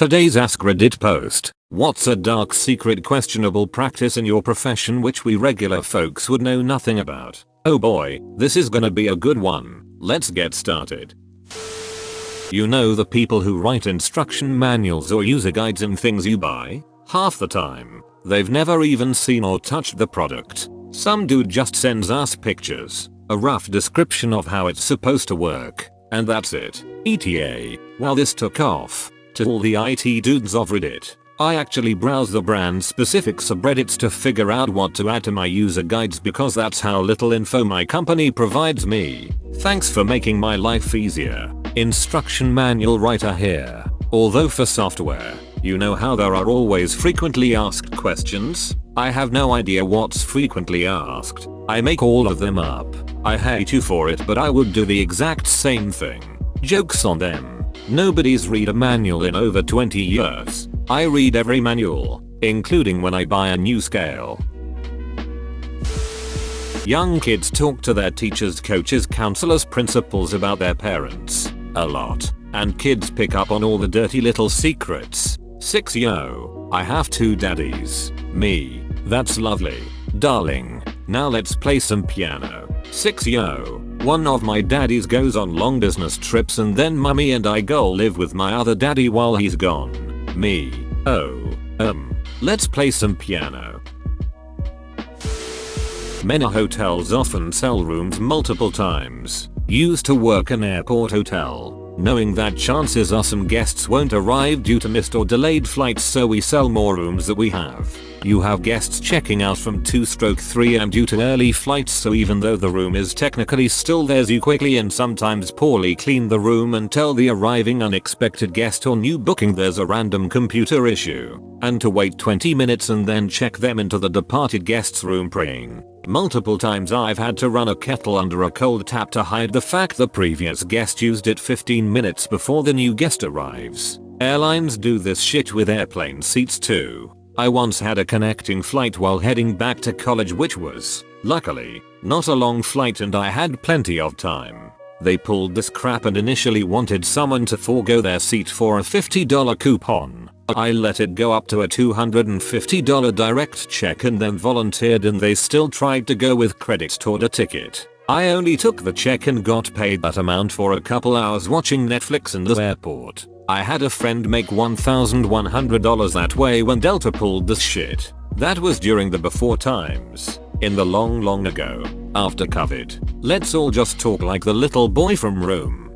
Today's AskReddit post: what's a dark secret questionable practice in your profession which we regular folks would know nothing about? Oh boy, this is gonna be a good one. Let's get started. You know the people who write instruction manuals or user guides in things you buy? Half the time, they've never even seen or touched the product. Some dude just sends us pictures, a rough description of how it's supposed to work, and that's it. ETA. While this took off to all the IT dudes of Reddit, I actually browse the brand specific subreddits to figure out what to add to my user guides because that's how little info my company provides me. Thanks for making my life easier. Instruction manual writer here. Although for software, you know how there are always frequently asked questions? I have no idea what's frequently asked. I make all of them up. I hate you for it, but I would do the exact same thing. Joke's on them. Nobody's read a manual in over 20 years. I read every manual, including when I buy a new scale. Young kids talk to their teachers, coaches, counselors, principals about their parents a lot, and kids pick up on all the dirty little secrets. 6 Yo, I have 2 daddies. Me. That's lovely. Darling, now let's play some piano. 6 Yo, one of my daddies goes on long business trips and then mummy and I go live with my other daddy while he's gone. Me. Oh. Let's play some piano. Many hotels often sell rooms multiple times. Used to work an airport hotel, knowing that chances are some guests won't arrive due to missed or delayed flights, so we sell more rooms that we have. You have guests checking out from 2/3 am due to early flights, so even though the room is technically still theirs, you quickly and sometimes poorly clean the room and tell the arriving unexpected guest or new booking there's a random computer issue, and to wait 20 minutes and then check them into the departed guest's room praying. Multiple times I've had to run a kettle under a cold tap to hide the fact the previous guest used it 15 minutes before the new guest arrives. Airlines do this shit with airplane seats too. I once had a connecting flight while heading back to college, which was, luckily, not a long flight and I had plenty of time. They pulled this crap and initially wanted someone to forego their seat for a $50 coupon. I let it go up to a $250 direct check and then volunteered, and they still tried to go with credit toward a ticket. I only took the check and got paid that amount for a couple hours watching Netflix in the airport. I had a friend make $1,100 that way when Delta pulled this shit. That was during the before times. In the long ago. After COVID. Let's all just talk like the little boy from Rome.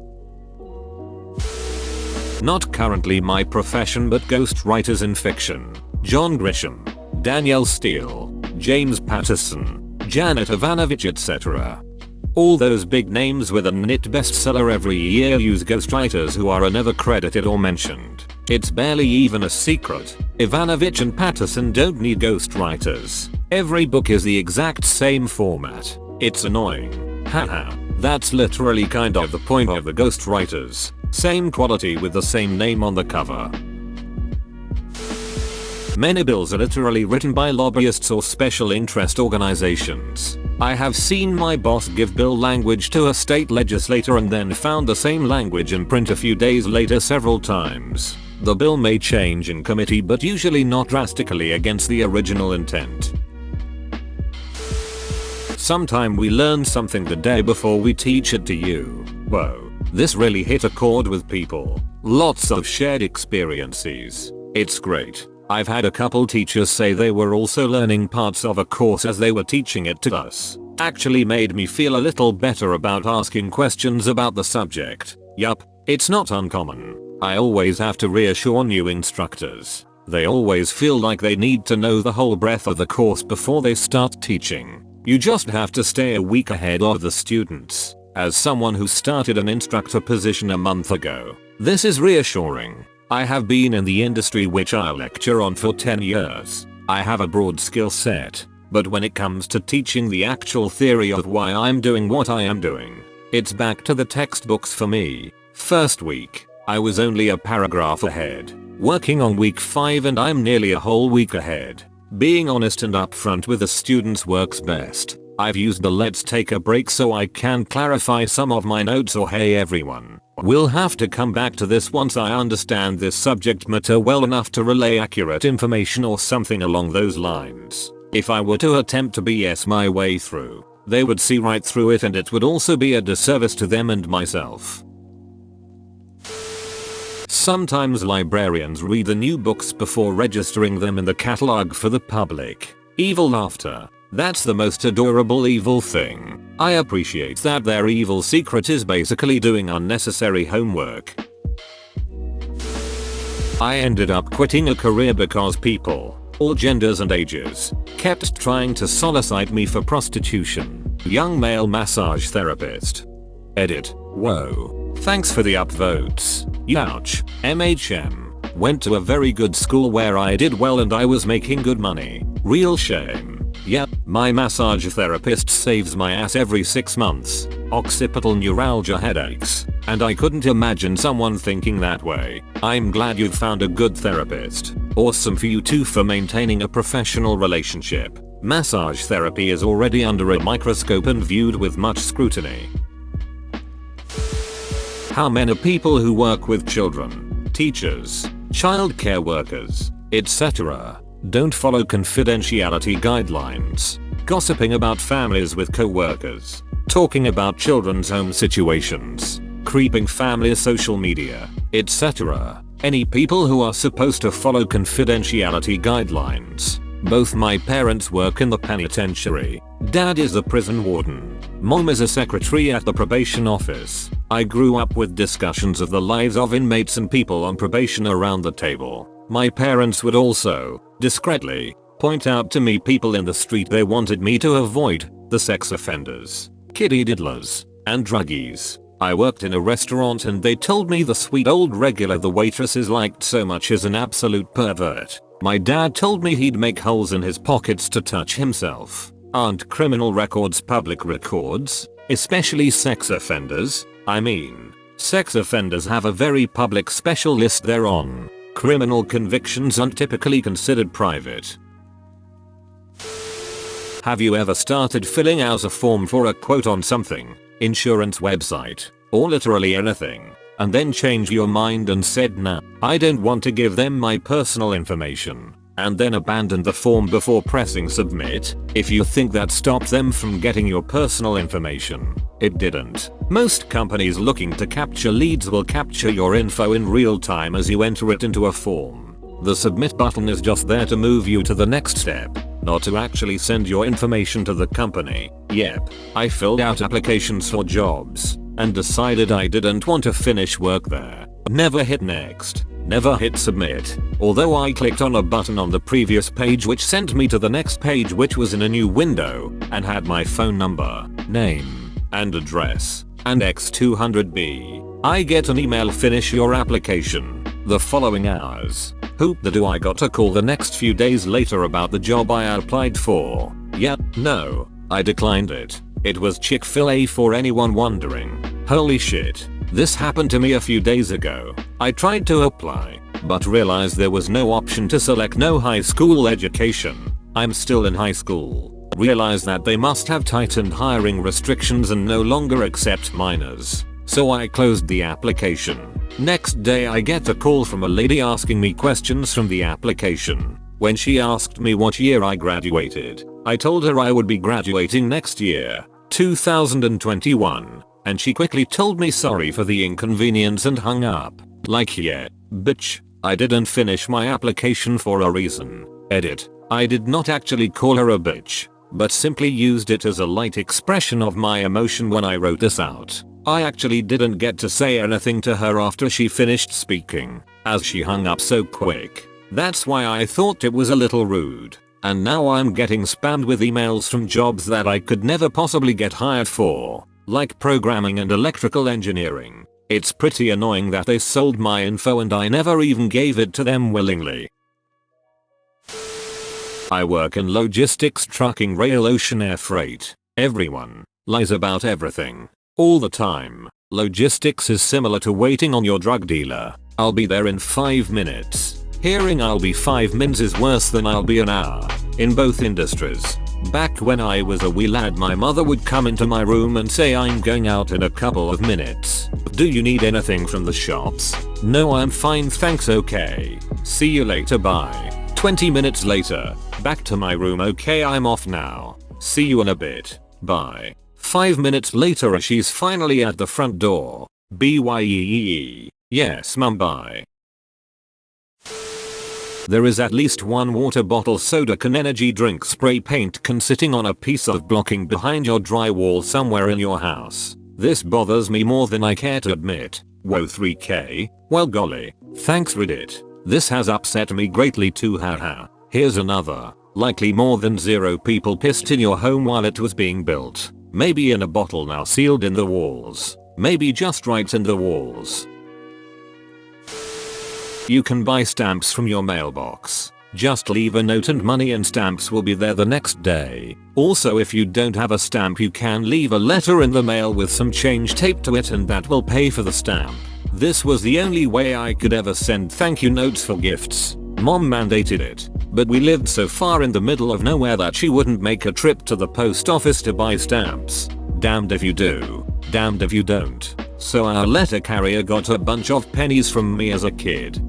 Not currently my profession, but ghostwriters in fiction. John Grisham, Danielle Steele, James Patterson, Janet Ivanovich, etc. All those big names with a NIT bestseller every year use ghostwriters who are never credited or mentioned. It's barely even a secret. Ivanovich and Patterson don't need ghostwriters. Every book is the exact same format. It's annoying. Haha. That's literally kind of the point of the ghostwriters. Same quality with the same name on the cover. Many bills are literally written by lobbyists or special interest organizations. I have seen my boss give bill language to a state legislator and then found the same language in print a few days later several times. The bill may change in committee, but usually not drastically against the original intent. Sometime we learn something the day before we teach it to you. Whoa. This really hit a chord with people. Lots of shared experiences. It's great. I've had a couple teachers say they were also learning parts of a course as they were teaching it to us. Actually made me feel a little better about asking questions about the subject. Yup, it's not uncommon. I always have to reassure new instructors. They always feel like they need to know the whole breadth of the course before they start teaching. You just have to stay a week ahead of the students. As someone who started an instructor position a month ago, this is reassuring. I have been in the industry which I lecture on for 10 years. I have a broad skill set, but when it comes to teaching the actual theory of why I'm doing what I am doing, it's back to the textbooks for me. First week, I was only a paragraph ahead. Working on week 5 and I'm nearly a whole week ahead. Being honest and upfront with the students works best. I've used the let's take a break so I can clarify some of my notes or hey everyone, We'll have to come back to this once I understand this subject matter well enough to relay accurate information or something along those lines. If I were to attempt to BS my way through, they would see right through it, and it would also be a disservice to them and myself. Sometimes librarians read the new books before registering them in the catalog for the public. Evil laughter. That's the most adorable evil thing. I appreciate that their evil secret is basically doing unnecessary homework. I ended up quitting a career because people, all genders and ages, kept trying to solicit me for prostitution. Young male massage therapist. Edit. Whoa. Thanks for the upvotes. Youch. MHM. Went to a very good school where I did well and I was making good money. Real shame. Yep, my massage therapist saves my ass every 6 months. Occipital neuralgia headaches. And I couldn't imagine someone thinking that way. I'm glad you've found a good therapist. Awesome for you too for maintaining a professional relationship. Massage therapy is already under a microscope and viewed with much scrutiny. How many people who work with children, teachers, childcare workers, etc. don't follow confidentiality guidelines, gossiping about families with co-workers, talking about children's home situations, creeping family social media, etc. Any people who are supposed to follow confidentiality guidelines. Both my parents work in the penitentiary. Dad is a prison warden. Mom is a secretary at the probation office. I grew up with discussions of the lives of inmates and people on probation around the table. My parents would also, discreetly, point out to me people in the street they wanted me to avoid, the sex offenders, kiddie diddlers, and druggies. I worked in a restaurant and they told me the sweet old regular the waitresses liked so much is an absolute pervert. My dad told me he'd make holes in his pockets to touch himself. Aren't criminal records public records? Especially sex offenders? I mean, sex offenders have a very public special list they're on. Criminal convictions aren't typically considered private. Have you ever started filling out a form for a quote on something, insurance website, or literally anything, and then changed your mind and said nah, I don't want to give them my personal information, and then abandoned the form before pressing submit? If you think that stopped them from getting your personal information, it didn't. Most companies looking to capture leads will capture your info in real time as you enter it into a form. The submit button is just there to move you to the next step, not to actually send your information to the company. Yep, I filled out applications for jobs and decided I didn't want to finish work there. Never hit next. Never hit submit. Although I clicked on a button on the previous page which sent me to the next page which was in a new window and had my phone number, name, and address, and X200B. I get an email finish your application. The following hours. Whoop the do I got a call the next few days later about the job I applied for. Yep, no, I declined it. It was Chick-fil-A for anyone wondering. Holy shit. This happened to me a few days ago. I tried to apply, but realized there was no option to select no high school education. I'm still in high school. Realized that they must have tightened hiring restrictions and no longer accept minors. So I closed the application. Next day I get a call from a lady asking me questions from the application. When she asked me what year I graduated, I told her I would be graduating next year, 2021. And she quickly told me sorry for the inconvenience and hung up. Like yeah, bitch, I didn't finish my application for a reason. Edit. I did not actually call her a bitch, but simply used it as a light expression of my emotion when I wrote this out. I actually didn't get to say anything to her after she finished speaking, as she hung up so quick. That's why I thought it was a little rude. And now I'm getting spammed with emails from jobs that I could never possibly get hired for, like programming and electrical engineering. It's pretty annoying that they sold my info and I never even gave it to them willingly. I work in logistics, trucking, rail, ocean, air freight. Everyone lies about everything all the time. Logistics is similar to waiting on your drug dealer. I'll be there in 5 minutes. Hearing I'll be 5 minutes is worse than I'll be an hour. In both industries, Back when I was a wee lad, my mother would come into my room and say, "I'm going out in a couple of minutes. Do you need anything from the shops?" "No, I'm fine thanks, okay. See you later, bye." 20 minutes later, back to my room, "Okay, I'm off now. See you in a bit, bye." 5 minutes later, she's finally at the front door. "Bye. Yes mum, bye." There is at least one water bottle, soda can, energy drink, spray paint can sitting on a piece of blocking behind your drywall somewhere in your house. This bothers me more than I care to admit. Whoa 3k, well golly, thanks Reddit. This has upset me greatly too, haha. Here's another. Likely more than 0 people pissed in your home while it was being built. Maybe in a bottle now sealed in the walls. Maybe just right in the walls. You can buy stamps from your mailbox. Just leave a note and money and stamps will be there the next day. Also, if you don't have a stamp, you can leave a letter in the mail with some change taped to it and that will pay for the stamp. This was the only way I could ever send thank you notes for gifts. Mom mandated it, but we lived so far in the middle of nowhere that she wouldn't make a trip to the post office to buy stamps. Damned if you do, damned if you don't. So our letter carrier got a bunch of pennies from me as a kid.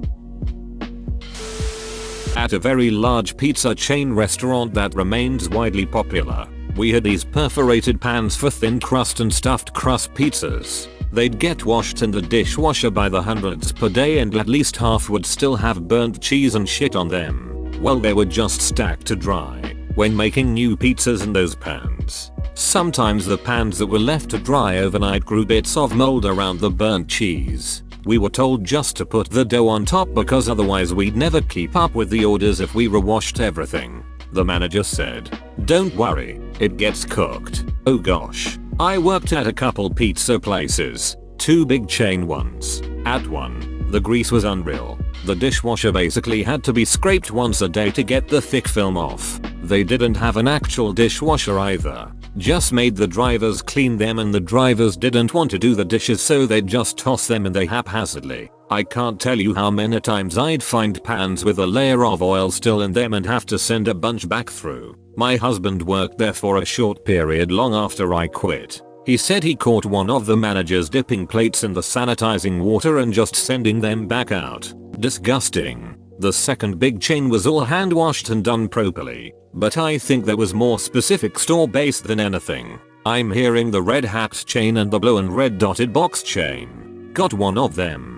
At a very large pizza chain restaurant that remains widely popular, we had these perforated pans for thin crust and stuffed crust pizzas. They'd get washed in the dishwasher by the hundreds per day and at least half would still have burnt cheese and shit on them. Well, they were just stacked to dry when making new pizzas in those pans. Sometimes the pans that were left to dry overnight grew bits of mold around the burnt cheese. We were told just to put the dough on top because otherwise we'd never keep up with the orders if we rewashed everything. The manager said, "Don't worry, it gets cooked." Oh gosh. I worked at a couple pizza places, 2 big chain ones. At one, the grease was unreal. The dishwasher basically had to be scraped once a day to get the thick film off. They didn't have an actual dishwasher either. Just made the drivers clean them and the drivers didn't want to do the dishes, so they'd just toss them in there haphazardly. I can't tell you how many times I'd find pans with a layer of oil still in them and have to send a bunch back through. My husband worked there for a short period long after I quit. He said he caught one of the managers dipping plates in the sanitizing water and just sending them back out. Disgusting. The second big chain was all hand washed and done properly, but I think there was more specific store based than anything. I'm hearing the red hat chain and the blue and red dotted box chain. Got one of them.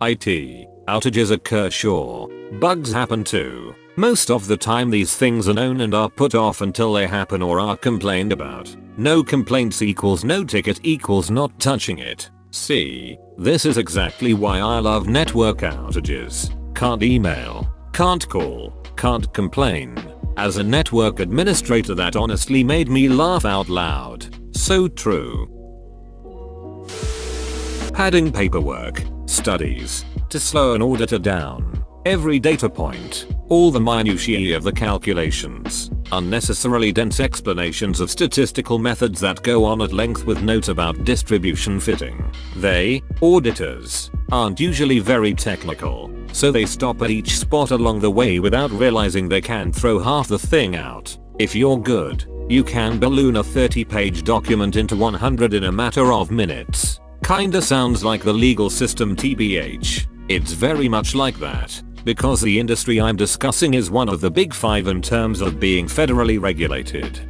IT. Outages occur, sure. Bugs happen too. Most of the time these things are known and are put off until they happen or are complained about. No complaints equals no ticket equals not touching it. See, this is exactly why I love network outages. Can't email, can't call, can't complain. As a network administrator, that honestly made me laugh out loud. So true. Padding paperwork, studies, to slow an auditor down. Every data point, all the minutiae of the calculations, unnecessarily dense explanations of statistical methods that go on at length with notes about distribution fitting. They, auditors, aren't usually very technical, so they stop at each spot along the way without realizing they can throw half the thing out. If you're good, you can balloon a 30-page document into 100 in a matter of minutes. Kinda sounds like the legal system tbh. It's very much like that, because the industry I'm discussing is one of the big 5 in terms of being federally regulated.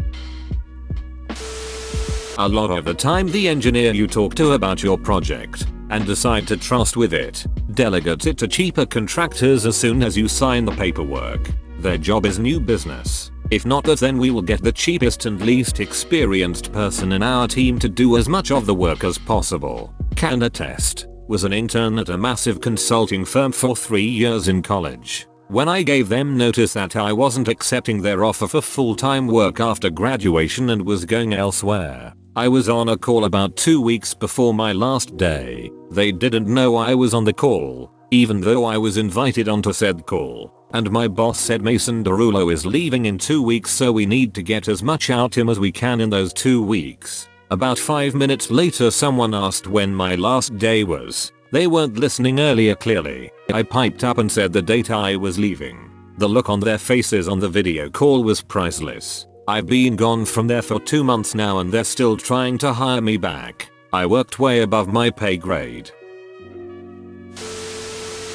A lot of the time the engineer you talk to about your project and decide to trust with it delegates it to cheaper contractors as soon as you sign the paperwork. Their job is new business. If not that, then we will get the cheapest and least experienced person in our team to do as much of the work as possible. Can attest. Was an intern at a massive consulting firm for 3 years in college. When I gave them notice that I wasn't accepting their offer for full-time work after graduation and was going elsewhere, I was on a call about 2 weeks before my last day. They didn't know I was on the call, even though I was invited onto said call. And my boss said Mason Derulo is leaving in 2 weeks, so we need to get as much out him as we can in those 2 weeks. About 5 minutes later someone asked when my last day was. They weren't listening earlier clearly. I piped up and said the date I was leaving. The look on their faces on the video call was priceless. I've been gone from there for 2 months now and they're still trying to hire me back. I worked way above my pay grade.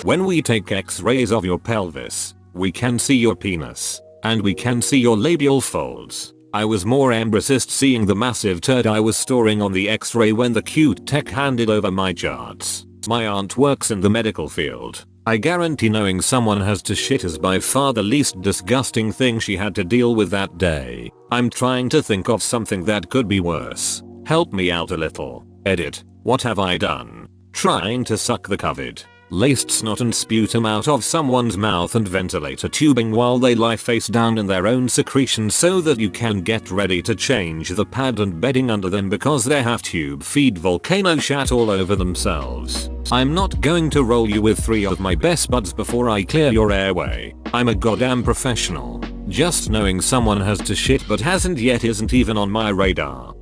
When we take x-rays of your pelvis, we can see your penis. And we can see your labial folds. I was more embarrassed seeing the massive turd I was storing on the x-ray when the cute tech handed over my charts. My aunt works in the medical field. I guarantee knowing someone has to shit is by far the least disgusting thing she had to deal with that day. I'm trying to think of something that could be worse. Help me out a little. Edit. What have I done? Trying to suck the COVID laced snot and sputum out of someone's mouth and ventilator tubing while they lie face down in their own secretions so that you can get ready to change the pad and bedding under them because they have tube feed volcano shat all over themselves. I'm not going to roll you with 3 of my best buds before I clear your airway. I'm a goddamn professional. Just knowing someone has to shit but hasn't yet isn't even on my radar.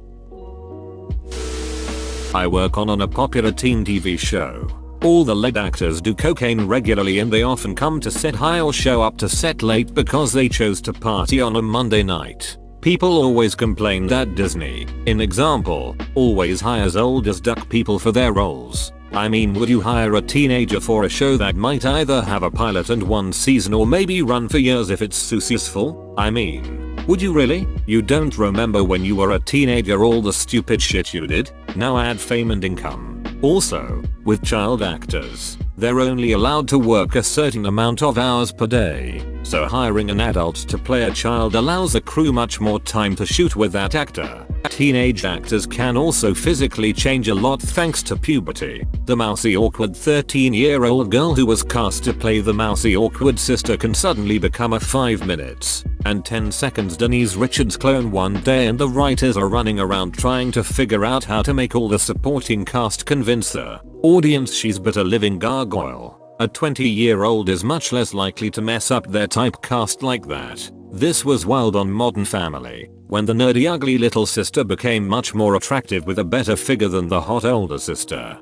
I work on a popular teen TV show. All the lead actors do cocaine regularly and they often come to set high or show up to set late because they chose to party on a Monday night. People always complain that Disney, in example, always hires old as duck people for their roles. I mean, would you hire a teenager for a show that might either have a pilot and 1 season or maybe run for years if it's successful? I mean, would you really? You don't remember when you were a teenager all the stupid shit you did? Now add fame and income. Also, with child actors, they're only allowed to work a certain amount of hours per day, so hiring an adult to play a child allows a crew much more time to shoot with that actor. Teenage actors can also physically change a lot thanks to puberty. The mousy awkward 13-year-old girl who was cast to play the mousy awkward sister can suddenly become a 5 minutes and 10 seconds Denise Richards clone one day and the writers are running around trying to figure out how to make all the supporting cast convince her audience she's but a living gargoyle. A 20-year-old is much less likely to mess up their typecast like that. This was wild on Modern Family, when the nerdy ugly little sister became much more attractive with a better figure than the hot older sister.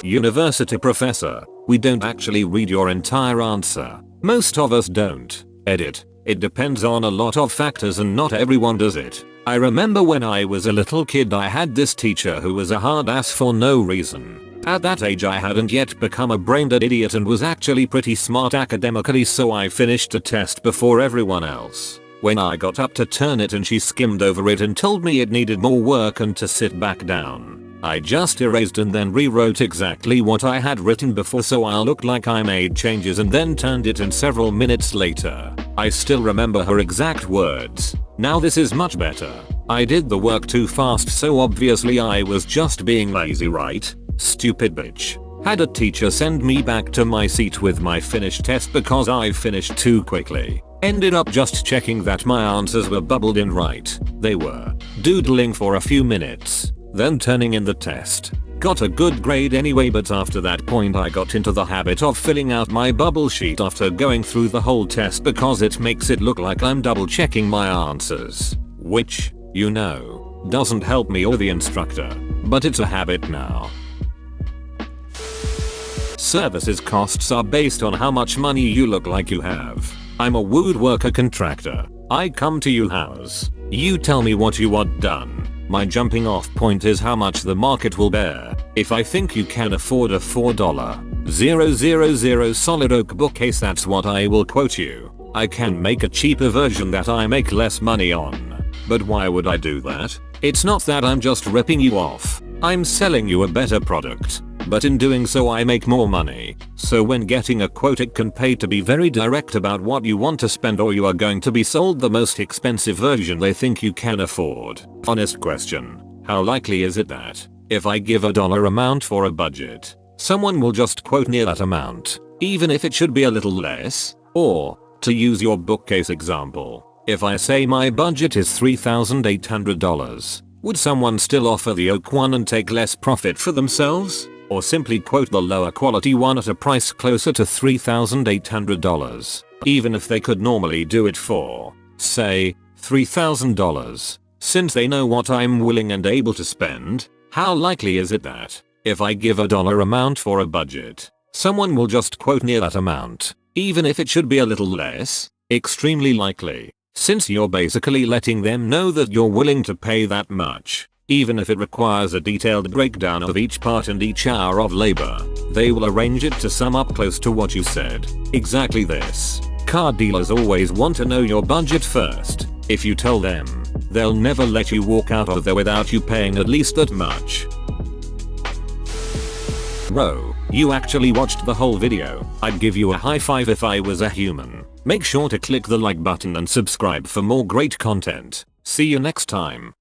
University professor, we don't actually read your entire answer. Most of us don't. Edit. It depends on a lot of factors and not everyone does it. I remember when I was a little kid I had this teacher who was a hard ass for no reason. At that age I hadn't yet become a brain-dead idiot and was actually pretty smart academically, so I finished the test before everyone else. When I got up to turn it and she skimmed over it and told me it needed more work and to sit back down. I just erased and then rewrote exactly what I had written before so I looked like I made changes and then turned it in several minutes later. I still remember her exact words. Now this is much better. I did the work too fast so obviously I was just being lazy, right? Stupid bitch. Had a teacher send me back to my seat with my finished test because I finished too quickly. Ended up just checking that my answers were bubbled in right. They were. Doodling for a few minutes. Then turning in the test. Got a good grade anyway, but after that point I got into the habit of filling out my bubble sheet after going through the whole test because it makes it look like I'm double checking my answers. Which, you know, doesn't help me or the instructor. But it's a habit now. Services costs are based on how much money you look like you have. I'm a woodworker contractor. I come to your house. You tell me what you want done. My jumping off point is how much the market will bear. If I think you can afford a $4,000 solid oak bookcase, that's what I will quote you. I can make a cheaper version that I make less money on. But why would I do that? It's not that I'm just ripping you off. I'm selling you a better product. But in doing so I make more money. So when getting a quote it can pay to be very direct about what you want to spend or you are going to be sold the most expensive version they think you can afford. Honest question. How likely is it that, if I give a dollar amount for a budget, someone will just quote near that amount, even if it should be a little less? Or, to use your bookcase example, if I say my budget is $3,800, would someone still offer the oak one and take less profit for themselves? Or simply quote the lower quality one at a price closer to $3,800, even if they could normally do it for, say, $3,000. Since they know what I'm willing and able to spend, how likely is it that, if I give a dollar amount for a budget, someone will just quote near that amount, even if it should be a little less, extremely likely, since you're basically letting them know that you're willing to pay that much. Even if it requires a detailed breakdown of each part and each hour of labor, they will arrange it to sum up close to what you said. Exactly this. Car dealers always want to know your budget first. If you tell them, they'll never let you walk out of there without you paying at least that much. Bro, you actually watched the whole video. I'd give you a high five if I was a human. Make sure to click the like button and subscribe for more great content. See you next time.